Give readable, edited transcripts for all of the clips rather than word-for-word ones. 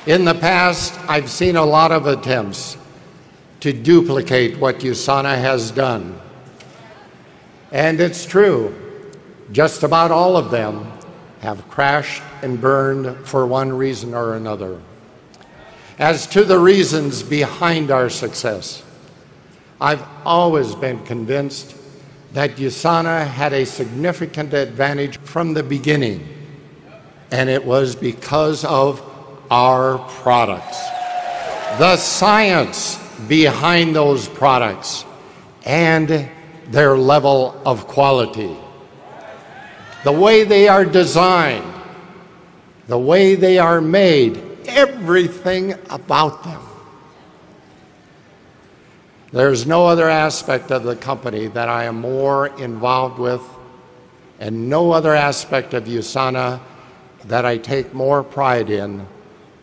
In the past, I've seen a lot of attempts to duplicate what Usana has done. And it's true, just about all of them have crashed and burned for one reason or another. As to the reasons behind our success, I've always been convinced that Usana had a significant advantage from the beginning, and it was because of our products. The science behind those products and their level of quality. The way they are designed, the way they are made, everything about them. There's no other aspect of the company that I am more involved with, and no other aspect of Usana that I take more pride in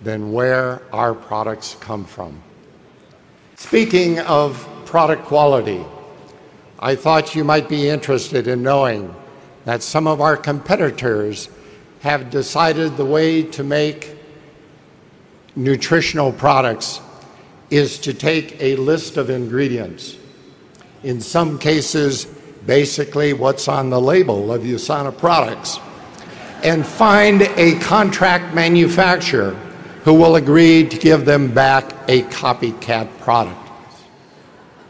than where our products come from. Speaking of product quality, I thought you might be interested in knowing that some of our competitors have decided the way to make nutritional products is to take a list of ingredients. In some cases, basically what's on the label of Usana products, and find a contract manufacturer who will agree to give them back a copycat product.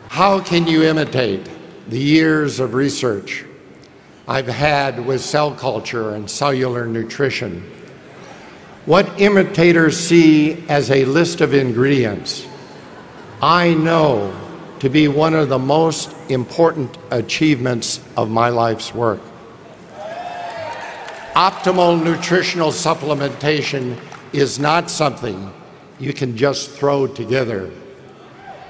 How can you imitate the years of research I've had with cell culture and cellular nutrition? What imitators see as a list of ingredients, I know to be one of the most important achievements of my life's work. Optimal nutritional supplementation is not something you can just throw together.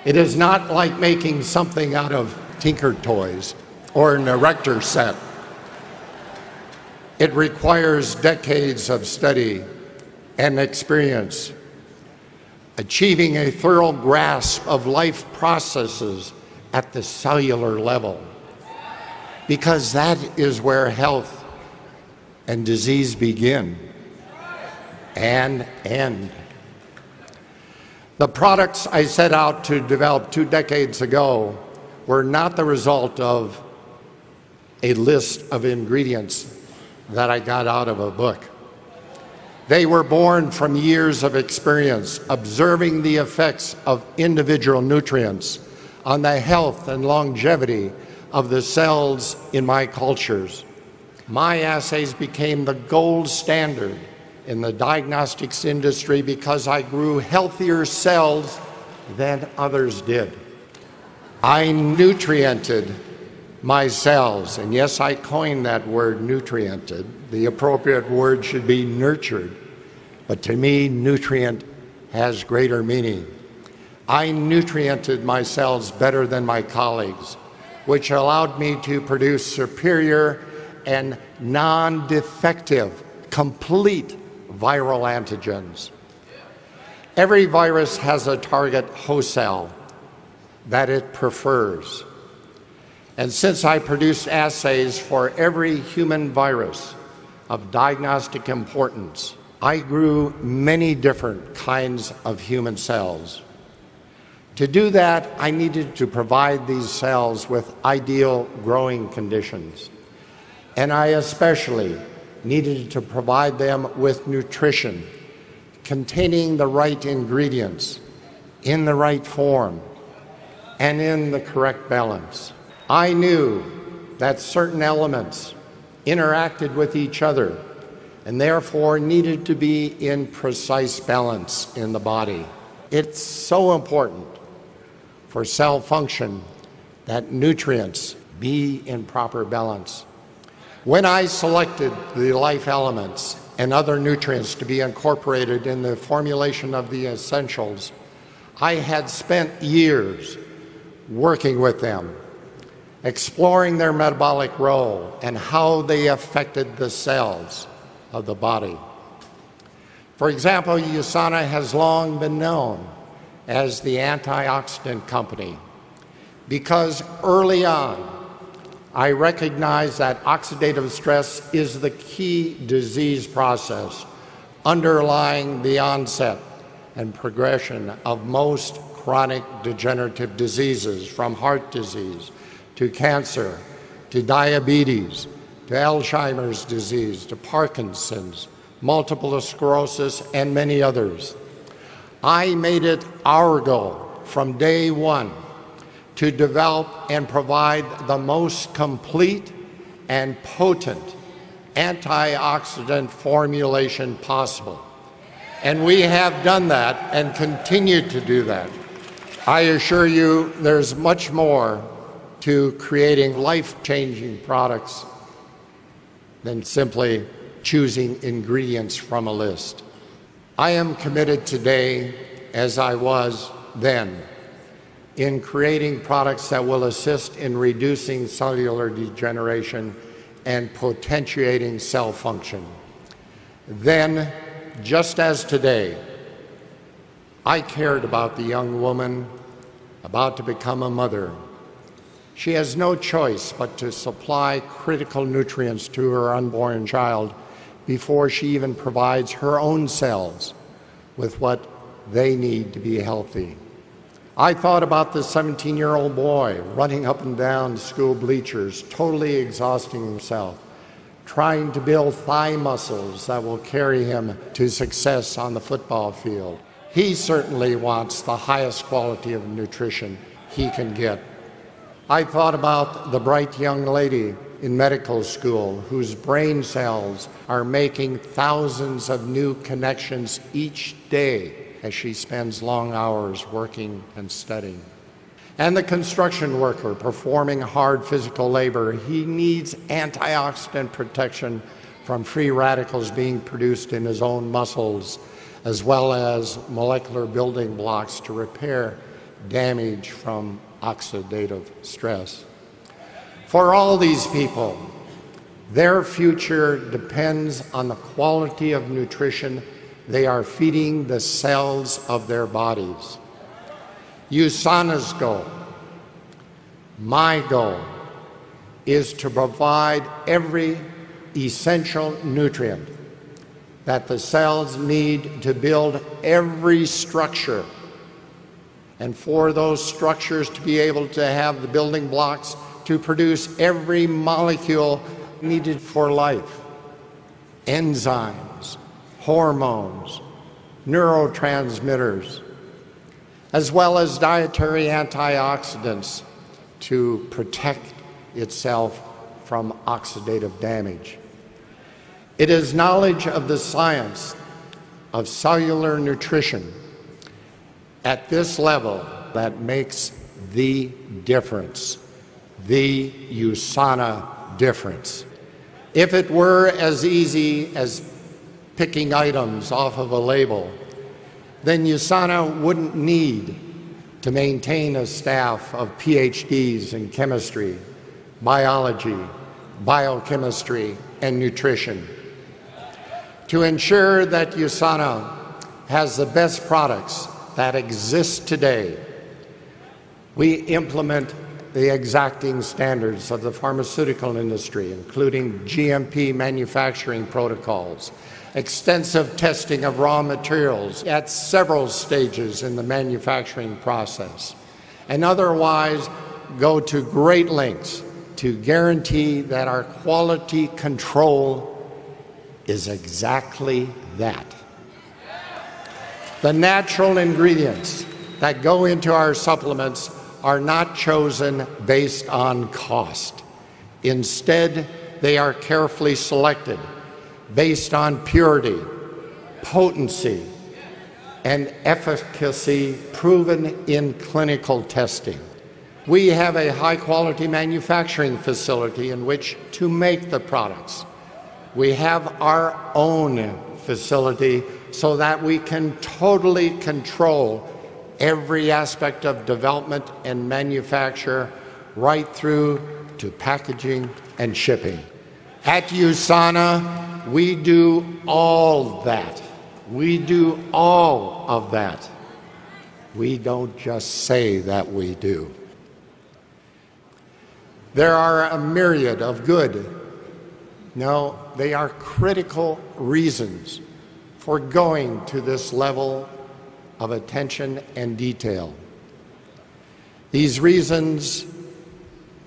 It is not like making something out of Tinker Toys or an erector set. It requires decades of study and experience, achieving a thorough grasp of life processes at the cellular level, because that is where health and disease begin and end. The products I set out to develop 2 decades ago were not the result of a list of ingredients that I got out of a book. They were born from years of experience observing the effects of individual nutrients on the health and longevity of the cells in my cultures. My assays became the gold standard in the diagnostics industry because I grew healthier cells than others did. I nutriented my cells, and yes, I coined that word, nutriented. The appropriate word should be nurtured, but to me, nutrient has greater meaning. I nutriented my cells better than my colleagues, which allowed me to produce superior and non-defective, complete viral antigens. Every virus has a target host cell that it prefers. And since I produced assays for every human virus of diagnostic importance, I grew many different kinds of human cells. To do that, I needed to provide these cells with ideal growing conditions. And I especially needed to provide them with nutrition containing the right ingredients in the right form and in the correct balance. I knew that certain elements interacted with each other and therefore needed to be in precise balance in the body. It's so important for cell function that nutrients be in proper balance. When I selected the life elements and other nutrients to be incorporated in the formulation of the essentials, I had spent years working with them, exploring their metabolic role and how they affected the cells of the body. For example, Usana has long been known as the antioxidant company because early on I recognized that oxidative stress is the key disease process underlying the onset and progression of most chronic degenerative diseases, from heart disease to cancer to diabetes to Alzheimer's disease to Parkinson's, multiple sclerosis, and many others. I made it our goal from day one to develop and provide the most complete and potent antioxidant formulation possible. And we have done that and continue to do that. I assure you there's much more to creating life-changing products than simply choosing ingredients from a list. I am committed today, as I was then, in creating products that will assist in reducing cellular degeneration and potentiating cell function. Then, just as today, I cared about the young woman about to become a mother. She has no choice but to supply critical nutrients to her unborn child before she even provides her own cells with what they need to be healthy. I thought about the 17-year-old boy running up and down school bleachers, totally exhausting himself, trying to build thigh muscles that will carry him to success on the football field. He certainly wants the highest quality of nutrition he can get. I thought about the bright young lady in medical school whose brain cells are making thousands of new connections each day as she spends long hours working and studying. And the construction worker performing hard physical labor, he needs antioxidant protection from free radicals being produced in his own muscles, as well as molecular building blocks to repair damage from oxidative stress. For all these people, their future depends on the quality of nutrition they are feeding the cells of their bodies. Usana's goal, my goal, is to provide every essential nutrient that the cells need to build every structure, and for those structures to be able to have the building blocks to produce every molecule needed for life. Enzymes, hormones, neurotransmitters, as well as dietary antioxidants to protect itself from oxidative damage. It is knowledge of the science of cellular nutrition at this level that makes the difference, the Usana difference. If it were as easy as picking items off of a label, then Usana wouldn't need to maintain a staff of PhDs in chemistry, biology, biochemistry, and nutrition. To ensure that Usana has the best products that exist today, we implement the exacting standards of the pharmaceutical industry, including GMP manufacturing protocols, extensive testing of raw materials at several stages in the manufacturing process, and otherwise go to great lengths to guarantee that our quality control is exactly that. The natural ingredients that go into our supplements are not chosen based on cost. Instead, they are carefully selected based on purity, potency, and efficacy proven in clinical testing. We have a high-quality manufacturing facility in which to make the products. We have our own facility so that we can totally control every aspect of development and manufacture, right through to packaging and shipping. At Usana, we do all that. We do all of that. We don't just say that we do. There are a myriad of good, no, they are critical reasons for going to this level of attention and detail. These reasons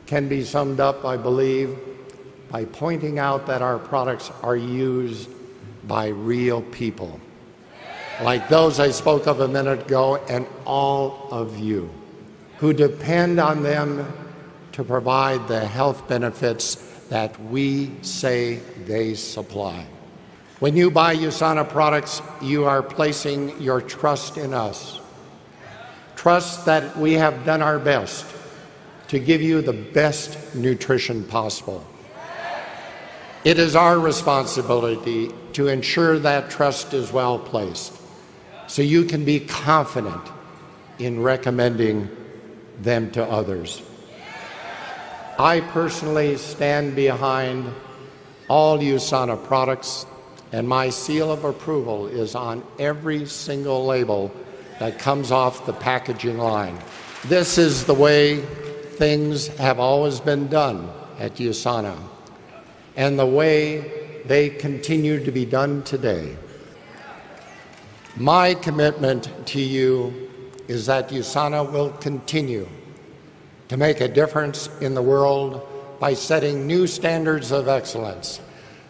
can be summed up, I believe, by pointing out that our products are used by real people, like those I spoke of a minute ago, and all of you who depend on them to provide the health benefits that we say they supply. When you buy Usana products, you are placing your trust in us. Trust that we have done our best to give you the best nutrition possible. It is our responsibility to ensure that trust is well placed, so you can be confident in recommending them to others. I personally stand behind all Usana products, and my seal of approval is on every single label that comes off the packaging line. This is the way things have always been done at Usana, and the way they continue to be done today. My commitment to you is that Usana will continue to make a difference in the world by setting new standards of excellence,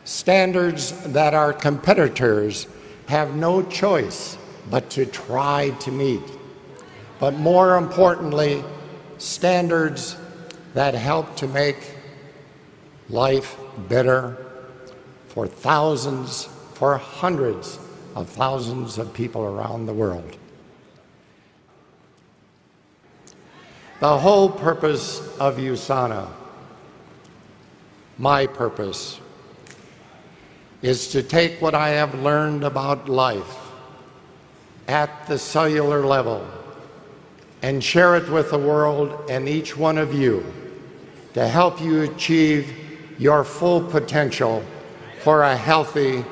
standards that our competitors have no choice but to try to meet. But more importantly, standards that help to make life better for thousands, for hundreds of thousands of people around the world. The whole purpose of Usana, my purpose, is to take what I have learned about life at the cellular level and share it with the world and each one of you to help you achieve your full potential for a healthy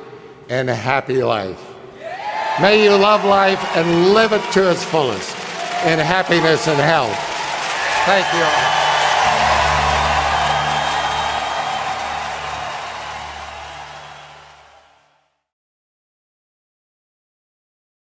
and a happy life. May you love life and live it to its fullest in happiness and health. Thank you all.